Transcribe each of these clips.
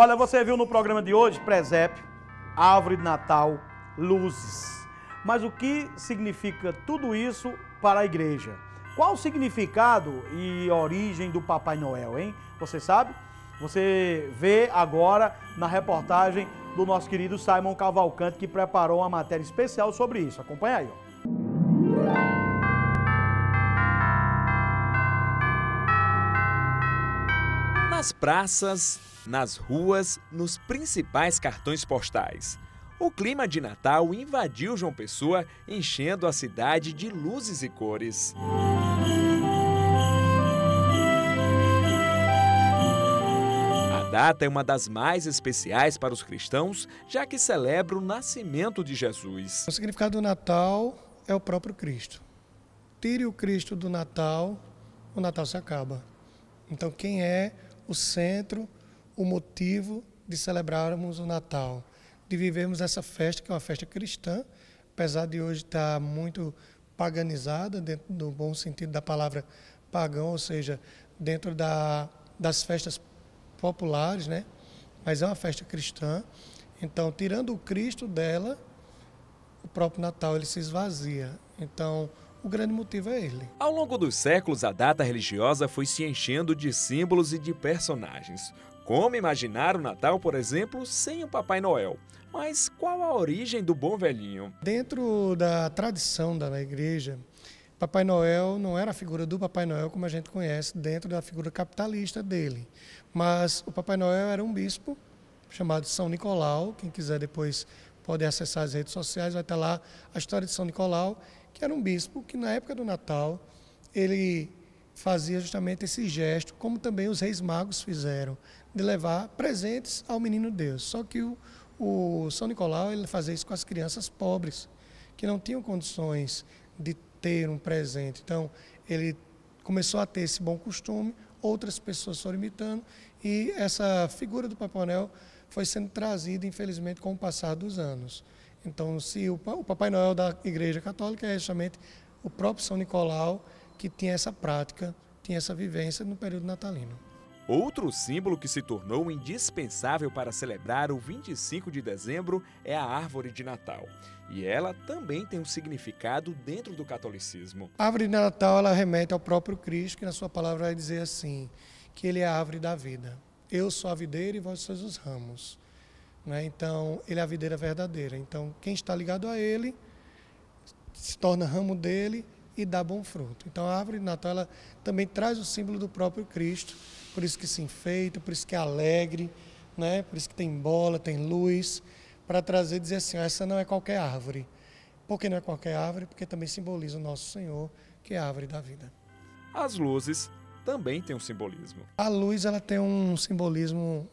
Olha, você viu no programa de hoje presépio, árvore de Natal, luzes. Mas o que significa tudo isso para a igreja? Qual o significado e origem do Papai Noel, hein? Você sabe? Você vê agora na reportagem do nosso querido Simon Cavalcante, que preparou uma matéria especial sobre isso. Acompanha aí, ó. Nas praças, nas ruas, nos principais cartões postais. O clima de Natal invadiu João Pessoa, enchendo a cidade de luzes e cores. A data é uma das mais especiais para os cristãos, já que celebra o nascimento de Jesus. O significado do Natal é o próprio Cristo. Tire o Cristo do Natal, o Natal se acaba. Então, quem é o centro, o motivo de celebrarmos o Natal, de vivermos essa festa, que é uma festa cristã, apesar de hoje estar muito paganizada, dentro do bom sentido da palavra pagão, ou seja, dentro das festas populares, né? Mas é uma festa cristã. Então, tirando o Cristo dela, o próprio Natal ele se esvazia. Então, o grande motivo é ele. Ao longo dos séculos, a data religiosa foi se enchendo de símbolos e de personagens. Como imaginar o Natal, por exemplo, sem o Papai Noel? Mas qual a origem do bom velhinho? Dentro da tradição da igreja, Papai Noel não era a figura do Papai Noel como a gente conhece dentro da figura capitalista dele. Mas o Papai Noel era um bispo chamado São Nicolau. Quem quiser depois pode acessar as redes sociais, vai estar lá a história de São Nicolau, que era um bispo que na época do Natal ele fazia justamente esse gesto, como também os reis magos fizeram, de levar presentes ao menino Deus. Só que o São Nicolau ele fazia isso com as crianças pobres, que não tinham condições de ter um presente. Então, ele começou a ter esse bom costume, outras pessoas foram imitando, e essa figura do Papai Noel foi sendo trazida, infelizmente, com o passar dos anos. Então, se o Papai Noel da Igreja Católica é justamente o próprio São Nicolau que tinha essa prática, tinha essa vivência no período natalino. Outro símbolo que se tornou indispensável para celebrar o 25 de dezembro é a árvore de Natal. E ela também tem um significado dentro do catolicismo. A árvore de Natal ela remete ao próprio Cristo, que na sua palavra vai dizer assim, que ele é a árvore da vida. Eu sou a videira e vós sois os ramos. Né? Então, ele é a videira verdadeira. Então, quem está ligado a ele se torna ramo dele e dá bom fruto. Então, a árvore de Natal ela também traz o símbolo do próprio Cristo, por isso que se enfeita, por isso que é alegre, né? Por isso que tem bola, tem luz, para trazer, dizer assim, essa não é qualquer árvore. Por que não é qualquer árvore? Porque também simboliza o nosso Senhor, que é a árvore da vida. As luzes também têm um simbolismo. A luz ela tem um simbolismo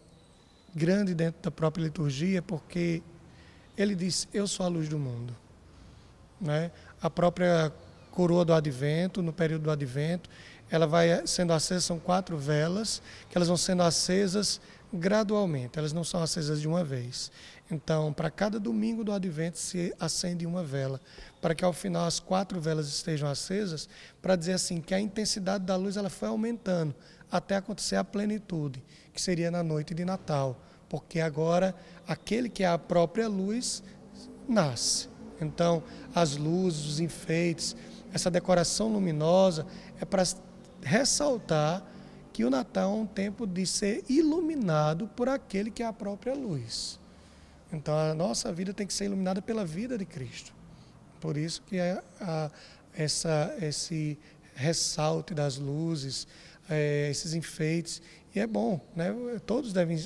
grande dentro da própria liturgia, porque ele diz, eu sou a luz do mundo. Né? A própria coroa do Advento, no período do Advento, ela vai sendo acesa, são 4 velas, que elas vão sendo acesas gradualmente, elas não são acesas de uma vez. Então, para cada domingo do Advento se acende uma vela, para que ao final as 4 velas estejam acesas, para dizer assim, que a intensidade da luz ela foi aumentando, até acontecer a plenitude, que seria na noite de Natal, porque agora aquele que é a própria luz nasce. Então, as luzes, os enfeites, essa decoração luminosa é para ressaltar que o Natal é um tempo de ser iluminado por aquele que é a própria luz. Então, a nossa vida tem que ser iluminada pela vida de Cristo. Por isso que é esse ressalte das luzes, esses enfeites. E é bom, né? Todos devem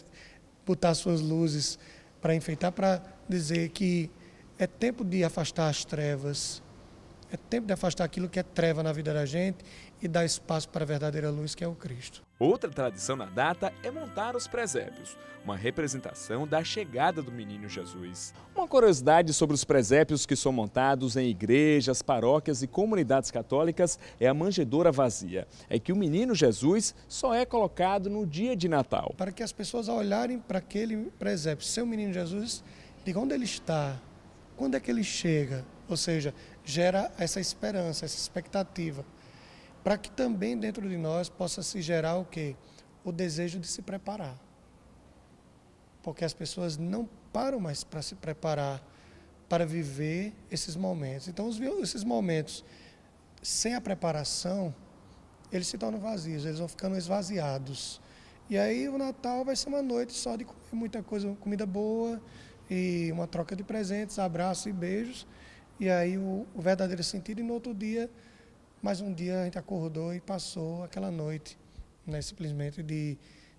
botar suas luzes para enfeitar, para dizer que é tempo de afastar as trevas, é tempo de afastar aquilo que é treva na vida da gente e dar espaço para a verdadeira luz, que é o Cristo. Outra tradição na data é montar os presépios, uma representação da chegada do menino Jesus. Uma curiosidade sobre os presépios que são montados em igrejas, paróquias e comunidades católicas é a manjedoura vazia. É que o menino Jesus só é colocado no dia de Natal. Para que as pessoas, ao olharem para aquele presépio, seu menino Jesus, digam onde ele está, quando é que ele chega, ou seja, gera essa esperança, essa expectativa, para que também dentro de nós possa se gerar o quê? O desejo de se preparar. porque as pessoas não param mais para se preparar para viver esses momentos. Então, esses momentos sem a preparação, eles se tornam vazios, eles vão ficando esvaziados. E aí o Natal vai ser uma noite só de comer muita coisa, comida boa, e uma troca de presentes, abraços e beijos. E aí o verdadeiro sentido, e no outro dia, mais um dia a gente acordou e passou aquela noite, né, simplesmente de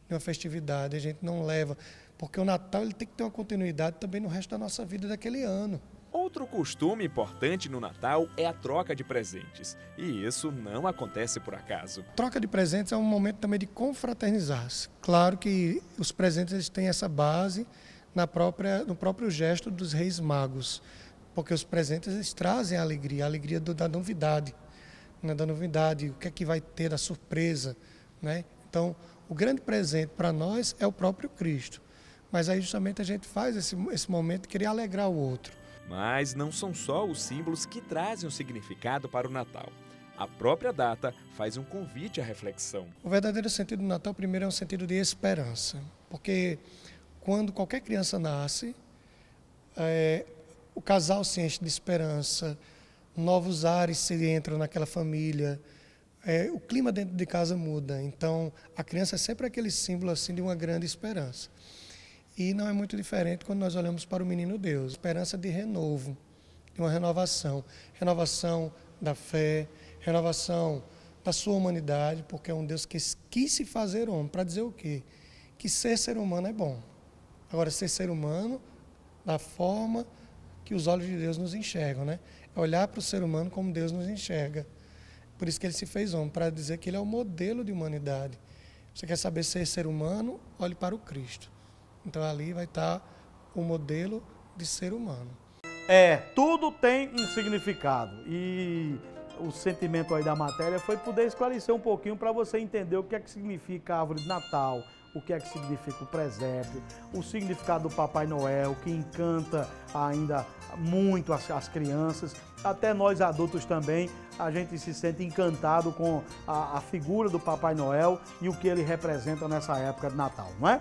uma festividade. A gente não leva, porque o Natal ele tem que ter uma continuidade também no resto da nossa vida daquele ano. Outro costume importante no Natal é a troca de presentes. E isso não acontece por acaso. Troca de presentes é um momento também de confraternizar-se. Claro que os presentes eles têm essa base no próprio gesto dos Reis Magos, porque os presentes eles trazem a alegria da novidade, né? Da novidade, o que é que vai ter, da surpresa, né? Então, o grande presente para nós é o próprio Cristo. Mas aí justamente a gente faz esse momento de querer alegrar o outro. Mas não são só os símbolos que trazem um significado para o Natal. A própria data faz um convite à reflexão. O verdadeiro sentido do Natal, primeiro, é um sentido de esperança. Porque quando qualquer criança nasce, o casal se enche de esperança, novos ares se entram naquela família, o clima dentro de casa muda. Então, a criança é sempre aquele símbolo assim, de uma grande esperança. E não é muito diferente quando nós olhamos para o menino Deus. Esperança de renovo, de uma renovação. Renovação da fé, renovação da sua humanidade, porque é um Deus que quis se fazer homem. Para dizer o quê? Que ser humano é bom. Agora, ser humano da forma que os olhos de Deus nos enxergam, né? É olhar para o ser humano como Deus nos enxerga. Por isso que ele se fez homem, para dizer que ele é o modelo de humanidade. Você quer saber ser humano? Olhe para o Cristo. Então ali vai estar o modelo de ser humano. Tudo tem um significado e o sentimento aí da matéria foi poder esclarecer um pouquinho para você entender o que é que significa a árvore de Natal, o que é que significa o presépio, o significado do Papai Noel, que encanta ainda muito as crianças, até nós adultos também, a gente se sente encantado com a figura do Papai Noel e o que ele representa nessa época de Natal, não é?